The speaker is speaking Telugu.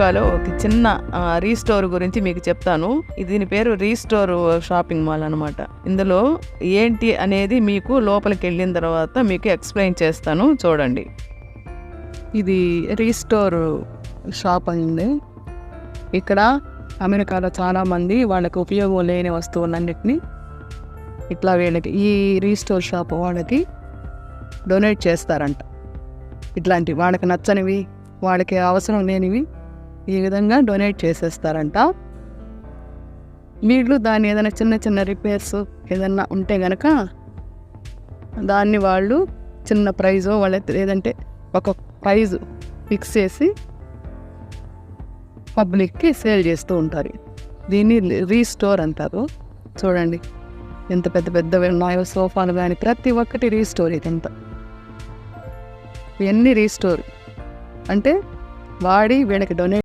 కాలో ఒక చిన్న రీస్టోర్ గురించి మీకు చెప్తాను. దీని పేరు రీస్టోర్ షాపింగ్ మాల్ అనమాట. ఇందులో ఏంటి అనేది మీకు లోపలికి వెళ్ళిన తర్వాత మీకు ఎక్స్ప్లెయిన్ చేస్తాను, చూడండి. ఇది రీస్టోర్ షాప్ అండి. ఇక్కడ అమెరికాలో చాలామంది వాళ్ళకి ఉపయోగం లేని వస్తువులన్నిటినీ ఇట్లా వీళ్ళకి ఈ రీస్టోర్ షాప్ వాళ్ళకి డొనేట్ చేస్తారంట. ఇట్లాంటి వాళ్ళకి నచ్చనివి, వాళ్ళకి అవసరం లేనివి ఈ విధంగా డొనేట్ చేసేస్తారంట. వీళ్ళు దాన్ని ఏదైనా చిన్న చిన్న రిపేర్స్ ఏదన్నా ఉంటే కనుక దాన్ని వాళ్ళు చిన్న ప్రైజు వాళ్ళ లేదంటే ఒక ప్రైజ్ ఫిక్స్ చేసి పబ్లిక్కి సేల్ చేస్తూ ఉంటారు. దీన్ని రీస్టోర్ అంటారు. చూడండి ఎంత పెద్ద పెద్దవి ఉన్నాయో సోఫాలు కానీ, ప్రతి ఒక్కటి రీస్టోర్. ఇదంతా ఇవన్నీ రీస్టోర్ అంటే వాడి వీళ్ళకి డొనేట్